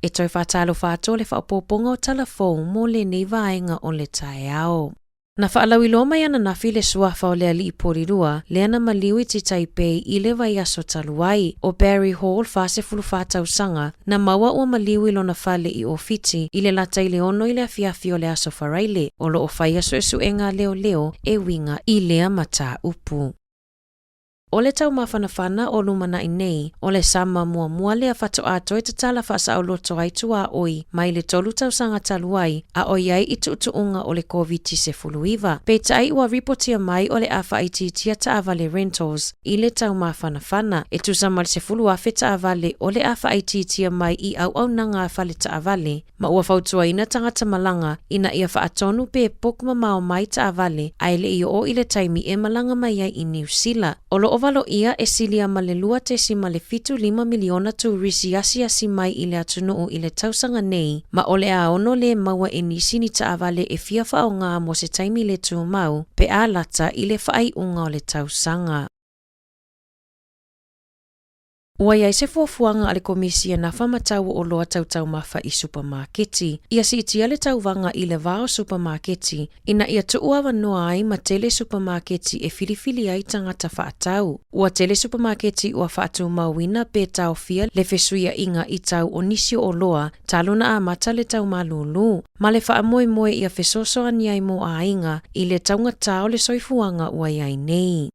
e toi whātalo whāto le whaopoponga o Tala Fou mo le nei vaenga o le tae ao. Na whaalauwi lo mai ana nafi le suafa o le ali i porirua, le ana maliwi ti Taipei i le vai aso taluai o Barry Hall whase fulu whātausanga na maua ua maliwi lo na whale i ofiti i le lata i le ono i le afiafi o le aso wharaile o lo o whai aso e suenga leo e winga i lea mata upu. O le tau mawhanawhana o lumana i nei, o le sama mua lea whato ato e te tala whasa o loto ai tua oi, mai le tolu tausanga taluai, a o iai i tuutuunga o le COVID-19. Pei tai ua ripotia mai o le awha i titia taawale rentals, i le tau mawhanawhana, e tusamali se fulu afe taawale o le awha i titia mai i au nanga awha le taawale, ma ua fautua ina tangata malanga, ina ia whaatonu pe pokma mao mai taawale, aile i o i le taimi e malanga mai ai i New Zealand. O valo ia e silia ma le lua te si ma le fitu 5 miliona turisi asi mai i le atunuu i le tausanga nei, ma o le a ono le maua e nisi ni taawale e fia whao ngā mo se taimi le tu mau, pe a lata i le whaai unga o le tausanga. Ua iai se fuafuanga ale komisia na whamatau o loa tautau mafa i supermarketi. Ia si itia le tauvanga i le vao supermarketi, ina ia tuuawa noa ai ma tele supermarketi e filifili ai tangata whaatau. Ua tele supermarketi ua whaatu mauina pe tau fia le fesuia inga i tau o nisio o loa, taluna a mata le tau malulu. Ma le wha moe ia fesoso aniai mo a inga i le taunga tau le soifuanga ua iai nei.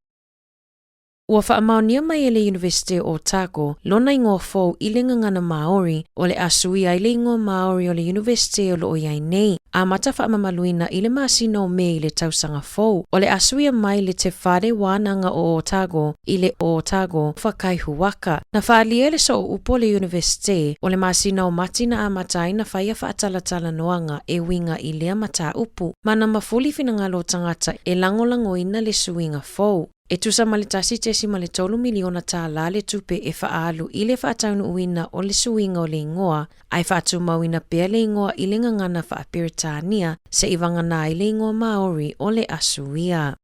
Ua whaamaunia mai e le University o Otago, lona ingo fau i le ngangana Maori, o le asui ai le ingo Maori o le University o lo iai nei, a mata whaamamaluina i le masino me i le tausanga fau, o le asui mai le te whare wānanga o Otago, i le Otago whakaihuaka. Na whaalia le so upo le University, o le masino matina a matai na whaia whaatalatala noanga e winga i lea mata upu, mana mafuli finangalo tangata e langolangoina le suinga fau. E tusa malitasi tesi male 3 miliona tāla le tupe e whaalu i le whaataunu uina o le suinga o le ingoa, ai whaatu mauina pia le ingoa i le ngangana whaapiritania se iwangana i le ingoa Maori o le asuia.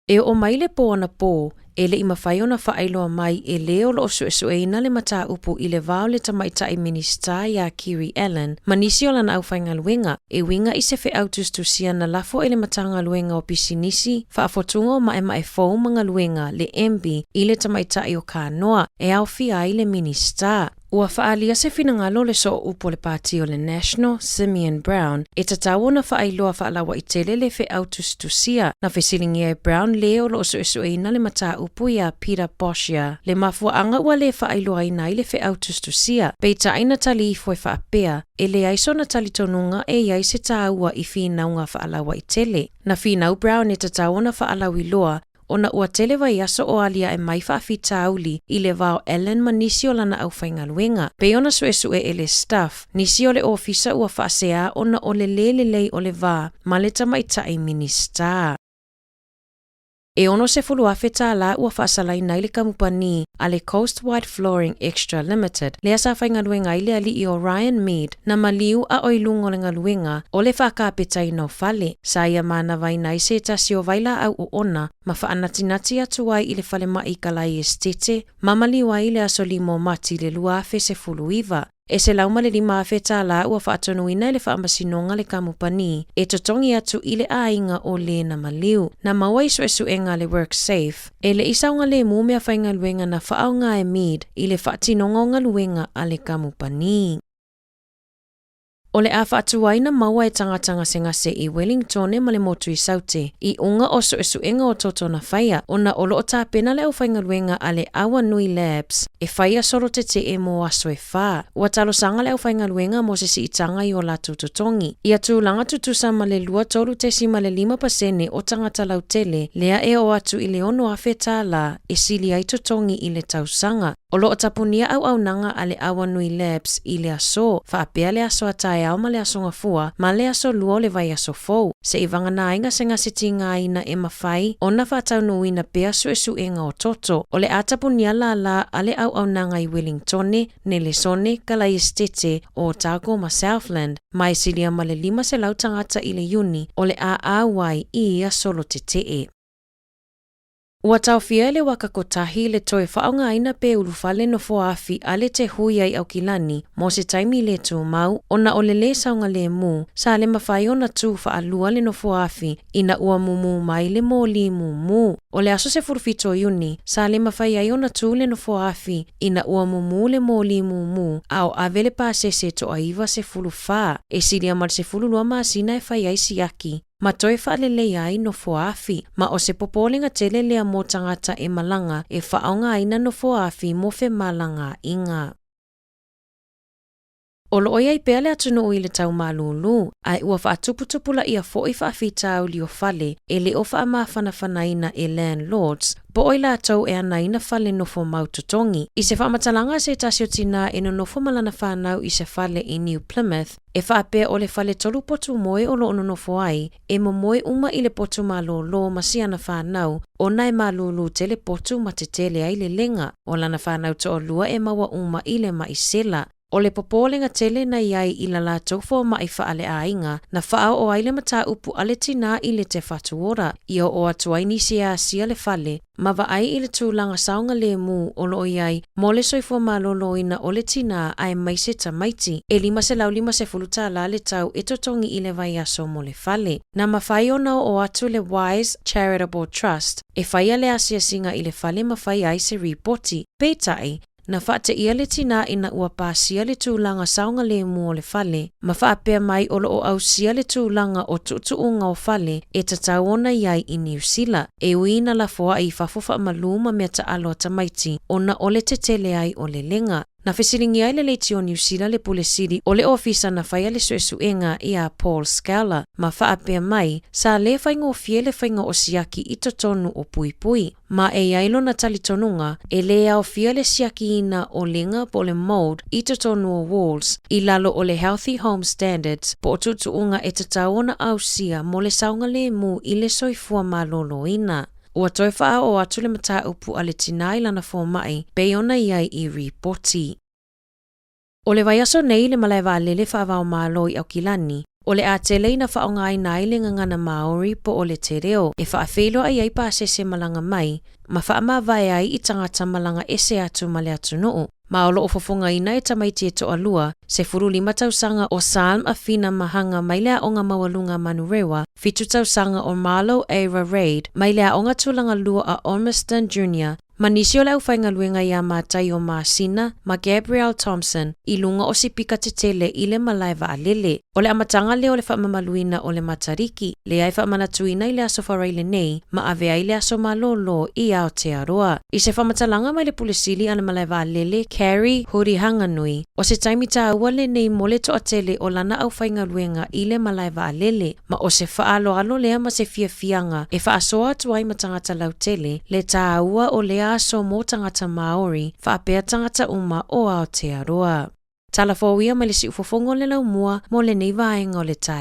E o mai le po ana po, e le ima whaiona whaailoa mai e leo lo suesueina le mata upu i le vao le tamaitai minista ia Kiri Allen, manisi o lana au whainga luenga, e winga i se whe autustusia na lafo e le matanga luenga o pisinisi, whaafotunga o mae fau manga luenga le MB i le tamaitai o Kanoa, e au fia i le minista. Ua whaalia se finangalo le so upo le pāti o le National, Simeon Brown, e tatau na whaailoa whaalawa i tele le whe autustusia, na whesilingia e Brown leo lo suesueina le mata upu ia Peter Boschia, le mafua anga ua le whaailoa ina i le whe autustusia, peita aina tali i fwe whaapea, e le aiso na tali tonunga e iai se tāua i whinaunga whaalawa i tele. Na whinau Brown e tatau na whaalawi loa, ona ua tele vai aso o alia e mai whaafitauli i le vao Ellen ma nisi o lana au whainga luenga. Pe ona suesue e le staff, nisi o le ofisa ua whaasea ona o le lelelei o le vā, ma le tamaitai minista. E ono se fulu afe tāla ua whaasalai nai le kamupani a le Coastwide Flooring Extra Limited, le asa whainga luenga i le ali i o Ryan Mead na maliu a oilungo le ngaluenga o le whakapetai no fale. Sa ia mana vai nai se tasi o vaila au o ona, ma whaanatinati atu ai i le fale mai kalai estete, ma maliu ai le aso limo mati le lua afe se fulu iwa. E se lauma le 5 afe tāla ua whaatonuina le whaamasinonga le kamupani, e totongi atu i le ainga o le na maliu. Na maua isuenga le work safe, e le isaunga le mumea whainga luenga na whaaunga e Mead i le whaatinonga luenga a le kamupani. O le a whaatuaina maua e tangatanga sengase i Wellington e male motu i saute, i unga o suenga o totona whaia, ona olo o tāpena le au whainga luenga a le Awa Nui Labs, e whaia soro te e mo aso e wha. Ua talo sanga le au whainga luenga mo se si itanga i o la tutotongi. Ia tūlanga tutusa ma le lua tolu te si ma le 5% o tangata lautele, lea e o atu i le ono afe tāla, e sili ai totongi i le tausanga. Olo o tapunia au nanga a le Awa Nui Labs i le aso, whaapea le aso atai au ma le aso ngafua, ma le aso luo le vai aso fau. Se i wangana inga senga siti ngā ina e mawhai, ona whaatau nuina pea suenga o toto. O le atapunia la a le au nanga i Wellingtone, ne le sone, kalai estete, o Otago ma Southland, mai silia ma le 5 se lau tangata i le uni, o le a wai i a solo te. Ua tauwhia le waka kotahi le toe whaongaina pe ulufale no foafi ale te hui ai au kilani mo se taimi le tu mau ona ole le saunga le mu sa le mawhai ona tu whaalua le no foafi ina ua mumu mai le mo li mumu. O le aso se furufito yuni sa le mawhai ai ona tu le no foafi ina ua mumu le mo li mumu au avele pa se to aiva se fulufa e siria mal se fululua maasina e whai ai siaki. Ma toi whaalele ai no foafi, ma o se popolinga tele lea mo tangata e malanga e whaonga aina no foafi mo fe malanga inga. O lo oia I pea le atunu ui le tau malulu, ai ua whaatuputupula ia fo I whaafitau li o fale, e le o whaamawhanawhanaina e landlords, po oi la tau e anaina fale nofo mautotongi. I se whaamatalanga se tasio tina e no nofo malana whanau I se fale I New Plymouth, e whaapea o le fale tolu potu moe o lo ono nofo ai, e mo moe uma I le potu malolo masiana whanau, o nai malulu tele potu ma te tele ai le lenga, o lana whanau to o lua e maua uma I le maisela. O le popolenga tele na iai I la la tofo mai whaale ainga, na whao o aile mata upu ale tina I le te whatuora, Ia o atuai nisi a sia le fale, ma wa ai I le tūlanga saunga le mu o lo iai, mo le soifua malolo ina o le tina ai maise tamaiti, e lima se lau lima se fuluta la le tau e totongi I le vai aso mo le fale. Na mawhai ona o atu le Wise Charitable Trust, e whaia le asia singa I le fale mawhai ai se ripoti, peitai, na whaate ia le tina ina ua pāsia le tūlanga saunga le mu o le fale, ma whaapea mai o o au sia le tūlanga o tuutuunga o fale e tatau ona iai I New Zealand, e uina la foa I whafofa maluma mea ta aloa tamaiti, ona o le te tele ai o le lenga. Na whesilingi ai le leiti o New Zealand le pule siri o le ofisa na whaia le suesuenga I a Paul Scala, ma whaapea mai, sa le whaingo fie le whainga o siaki I totonu o pui pui. Ma e ailo na talitonunga, e le au fia le siaki ina o lenga po le mold I totonu o walls, I lalo o le Healthy Home Standards, po o tutuunga e tataona au sia mo le saunga le mu I le soifua malolo ina. Ua toi wha o atu le mata upu ale tinai lana fō mai, pe ona iai I ripoti. O le vaiaso nei le malaiwa lele whaavao malo I au kilani, o le a tele na whaongai nai le ngangana Maori po o le te reo, e whaafelo ai ai pāsese malanga mai, ma whaamawai ai I tangata malanga ese atu male atu noo. Ma o loo fofonga ina e tamaiti e to alua, se furuli matausanga o Salm a Fina Mahanga mailea o ngā mawalunga manurewa, fitu tausanga o Marlo Era Raid, mailea o ngā tulanga lua a Ormiston Jr., Manisio lau whainga luenga I a mātai o Māsina, ma Gabrielle Thompson, I lunga o si pika te tele I le malaiwa a lele. O le amatanga le o le whaamamaluina o le matariki, le ai whaamanatuina I le aso wharaile nei, ma ave ai le aso malolo I Aotearoa. I se whaamatalanga mai le pulesili a le malaiwa a lele, Carrie Huri Hanganui, o se taimi tā ua le nei mo le toa tele o lana au whainga luenga I le malaiwa a lele, ma o se whaalo alo lea ma se fianga, e whaasoa tuai matangata lau tele, le tā ua o le aso mo tangata Maori, whaapea tangata uma o Aotearoa. Tala Fou ia mai le si ufofongo le lau mua mo le nei vaenga o le tai.